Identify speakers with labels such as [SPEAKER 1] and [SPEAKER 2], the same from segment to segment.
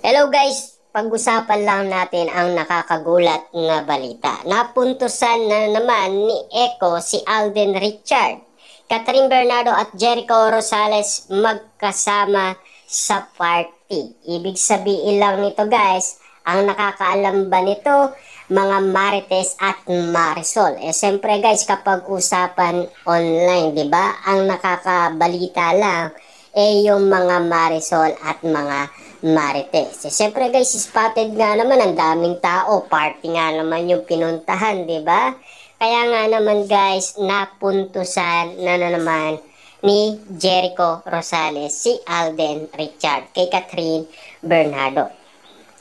[SPEAKER 1] Hello guys, pag-usapan lang natin ang nakakagulat na balita. Napuntusan na naman ni Eco si Alden Richard, Catherine Bernardo at Jericho Rosales magkasama sa party. Ibig sabihin lang nito guys, ang nakakaalam ba nito, mga Marites at Marisol. Siyempre guys, kapag usapan online, di ba? Ang nakakabalita lang yung mga Marisol at mga Marites. Siyempre guys, spotted nga naman, ang daming tao, party nga naman yung pinuntahan, di ba? Kaya nga naman guys, napuntusan na naman ni Jericho Rosales si Alden Richard kay Catherine Bernardo.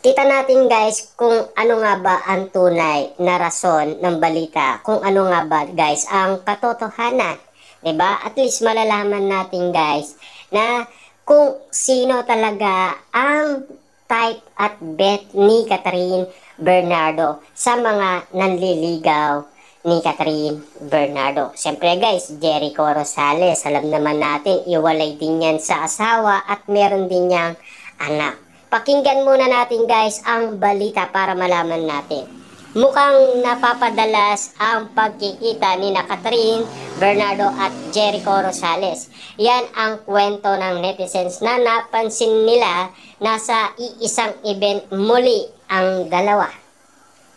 [SPEAKER 1] Kita natin guys kung ano nga ba ang tunay na rason ng balita, kung ano nga ba guys ang katotohanan, 'di ba? At least malalaman natin guys na kung sino talaga ang type at bet ni Catherine Bernardo sa mga nanliligaw ni Catherine Bernardo. Siyempre guys, Jericho Rosales, alam naman natin, iwalay din yan sa asawa at meron din niyang anak. Pakinggan muna natin guys ang balita para malaman natin. Mukhang napapadalas ang pagkikita ni Catherine Bernardo at Jericho Rosales. Yan ang kwento ng netizens na napansin nila na sa iisang event muli ang dalawa.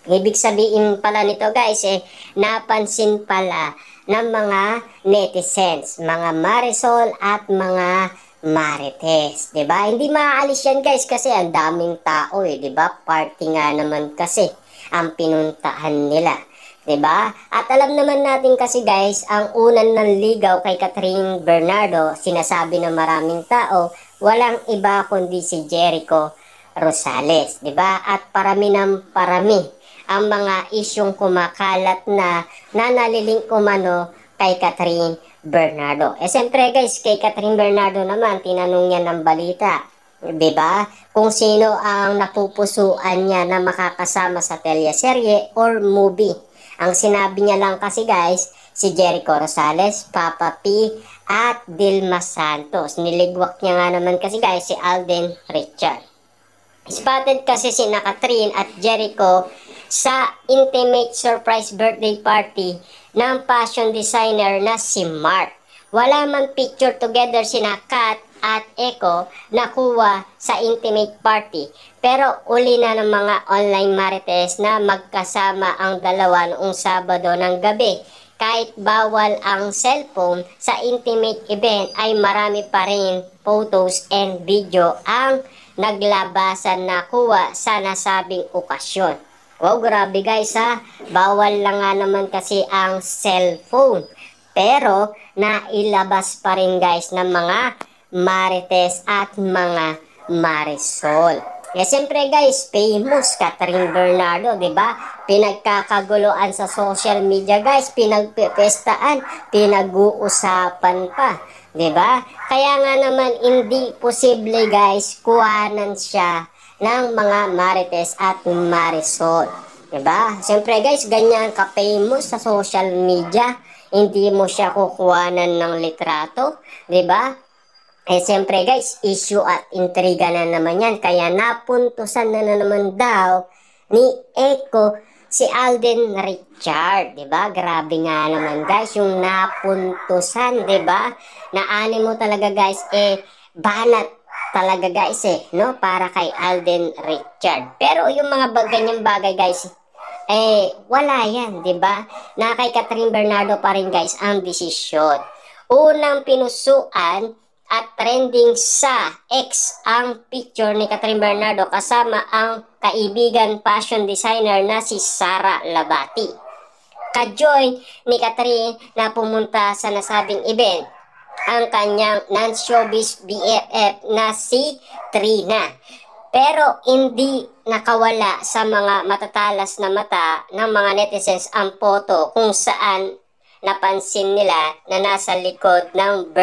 [SPEAKER 1] Ibig sabihin pala nito guys, napansin pala ng mga netizens, mga Marisol at mga Marites, 'di ba? Hindi maaalis yan guys kasi ang daming tao 'di ba? Party nga naman kasi ang pinuntahan nila, 'di ba? At alam naman natin kasi guys, ang unang nanligaw kay Catherine Bernardo, sinasabi ng maraming tao, walang iba kundi si Jericho Rosales, 'di ba? At parami ng parami ang mga isyong kumakalat na nanaliling umano kay Catherine Bernardo. Siyempre guys, kay Catherine Bernardo naman, tinanong niya ng balita, 'di ba? Kung sino ang napupusuan niya na makakasama sa teleserye or movie. Ang sinabi niya lang kasi guys, si Jericho Rosales, Papa P, at Dilma Santos. Niligwak niya nga naman kasi guys si Alden Richard. Spotted kasi si Catherine at Jericho sa intimate surprise birthday party ng fashion designer na si Mark. Wala man picture together sina Kat at Eco nakuha sa intimate party. Pero uli na ng mga online marites na magkasama ang dalawa noong Sabado ng gabi. Kahit bawal ang cellphone sa intimate event ay marami pa rin photos and video ang naglabasan na kuha sa nasabing okasyon. Wow, grabe guys ha. Bawal lang nga naman kasi ang cellphone. Pero nailabas pa rin guys ng mga Marites at mga Marisol. Siyempre guys, famous Catherine Bernardo, 'di ba? Pinagkakaguluan sa social media guys, pinagpepestaan, pinag-uusapan pa, 'di ba? Kaya nga naman hindi posible guys kuhanan siya ng mga Marites at Marisol, 'di ba? Siyempre guys, ganyan ka-famous sa social media, hindi mo siya kukuhanan ng litrato, 'di ba? Siyempre guys, issue at intriga na naman yan. Kaya napuntusan na naman daw ni Eco si Alden Richard, 'di ba? Grabe nga naman guys yung napuntusan, 'di ba? Naani mo talaga guys, banat talaga guys no? Para kay Alden Richard. Pero yung mga ganyang bagay guys, wala yan, 'di ba? Na kay Catherine Bernardo pa rin guys ang desisyon. Unang pinusuan at trending sa X ang picture ni Catherine Bernardo kasama ang kaibigan fashion designer na si Sara Labati. Ka-join ni Catherine na pumunta sa nasabing event ang kanyang non-showbiz BFF na si Trina. Pero hindi nakawala sa mga matatalas na mata ng mga netizens ang photo kung saan napansin nila na nasa likod ng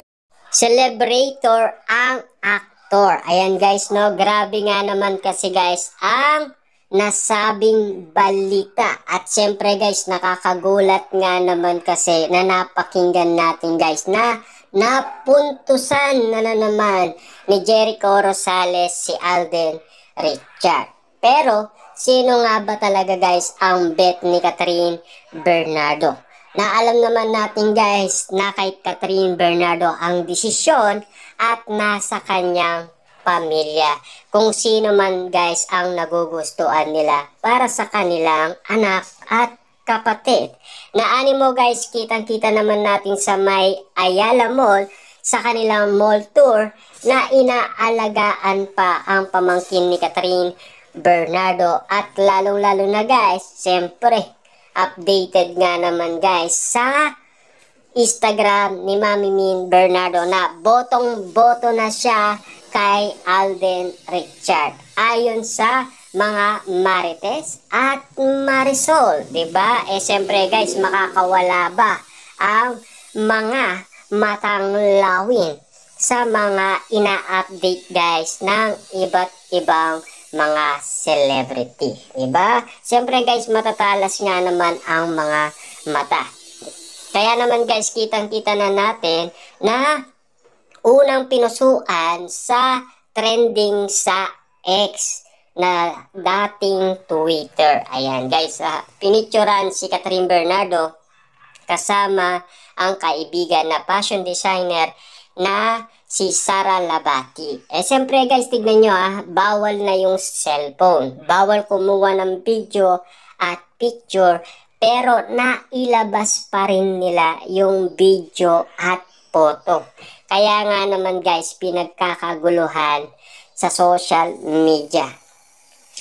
[SPEAKER 1] celebrator ang aktor. Ayan guys no, grabe nga naman kasi guys ang nasabing balita. At syempre guys, nakakagulat nga naman kasi na napakinggan natin guys na napuntusan na naman ni Jericho Rosales si Alden Richard. Pero, sino nga ba talaga guys ang bet ni Catherine Bernardo? Na alam naman natin guys na kay Catherine Bernardo ang desisyon at nasa kanyang pamilya. Kung sino man guys ang nagugustuhan nila para sa kanilang anak at kapatid. Na animo guys, kitang-kita naman natin sa may Ayala Mall sa kanilang mall tour na inaalagaan pa ang pamangkin ni Catherine Bernardo at lalong-lalo na guys, siyempre, updated nga naman guys sa Instagram ni Mami Min Bernardo na botong-boto na siya kay Alden Richard. Ayon sa mga Marites at Marisol, 'di ba? Siyempre guys, makakawala ba ang mga matang lawin sa mga ina-update guys ng iba't ibang mga celebrity, diba? Siyempre guys, matatalas nga naman ang mga mata. Kaya naman guys, kitang-kita na natin na unang pinusuan sa trending sa X na dating Twitter. Ayan guys, pinicturan si Catherine Bernardo kasama ang kaibigan na fashion designer na si Sara Labati. Siyempre guys, tignan nyo bawal na yung cellphone. Bawal kumuha ng video at picture, pero nailabas pa rin nila yung video at photo. Kaya nga naman guys, pinagkakaguluhan sa social media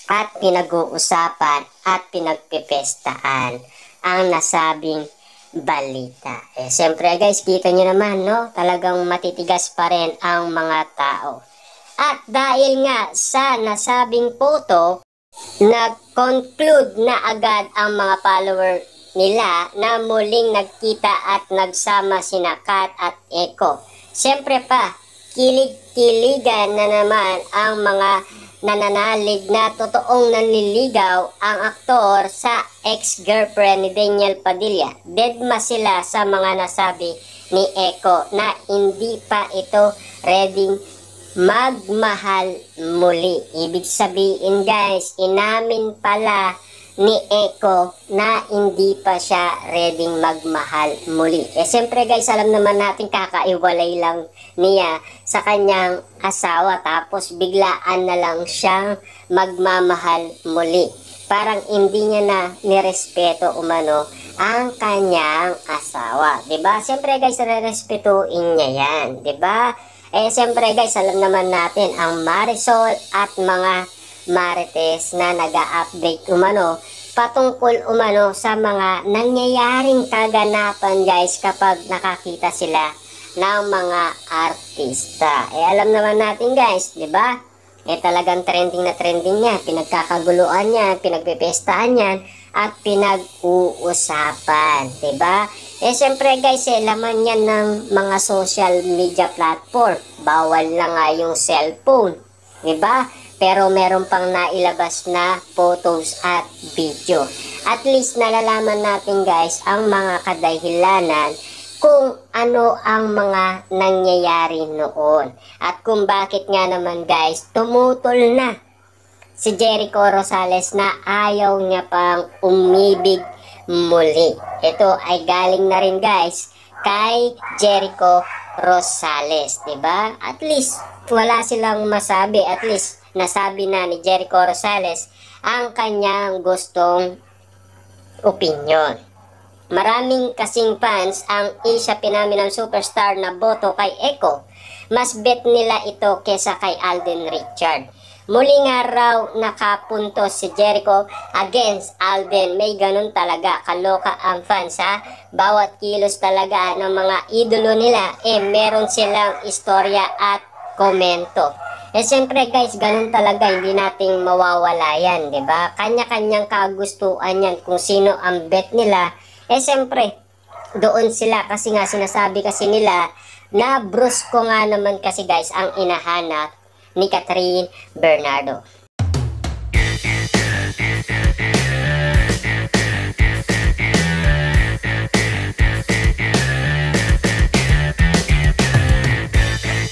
[SPEAKER 1] at pinag-uusapan at pinagpipestaan ang nasabing balita. Siyempre guys, kita nyo naman, no? Talagang matitigas pa rin ang mga tao. At dahil nga sa nasabing photo, nag-conclude na agad ang mga follower nila na muling nagkita at nagsama sina Kat at Eko. Siyempre pa, kilig-kiligan na naman ang mga nananalig na totoong nanliligaw ang aktor sa ex-girlfriend ni Daniel Padilla. Dedma sila sa mga nasabi ni Eko na hindi pa ito ready magmahal muli. Ibig sabihin guys, inamin pala ni Eko na hindi pa siya ready magmahal muli. Siyempre guys, alam naman natin kakaiwalay lang niya sa kanyang asawa tapos biglaan na lang siyang magmamahal muli. Parang hindi niya na nirespeto umano ang kanyang asawa. Diba? Siyempre guys, respetuin niya yan. Diba? Siyempre guys, alam naman natin ang Marisol at mga Marites na nag-a-update umano patungkol umano sa mga nangyayaring kaganapan guys kapag nakakita sila ng mga artista. Alam naman natin guys, di ba? Talagang trending na trending niya, pinagkakaguluhan niya, pinagpipestahan niya at pinag-uusapan, di ba? Siyempre guys, laman yan ng mga social media platform. Bawal na nga yung cellphone, di ba? Pero meron pang nailabas na photos at video. At least nalalaman natin guys ang mga kadahilanan kung ano ang mga nangyayari noon. At kung bakit nga naman guys tumutol na si Jericho Rosales na ayaw niya pang umibig muli. Ito ay galing na rin guys kay Jericho Rosales, diba? At least wala silang masabi, at least nasabi na ni Jericho Rosales ang kanyang gustong opinion. Maraming kasing fans ang Asia Phenomenon Superstar na boto kay Eko. Mas bet nila ito kesa kay Alden Richard. Muli nga raw nakapunto si Jericho against Alden. May ganun talaga, kaloka ang fans ha. Bawat kilos talaga ng mga idolo nila, meron silang istorya at komento. Siyempre guys, ganun talaga, hindi nating mawawala yan, di ba? Kanya-kanyang kagustuhan yan kung sino ang bet nila. Siyempre, doon sila kasi nga sinasabi kasi nila na brusko nga naman kasi guys ang inahanap ni Catherine Bernardo.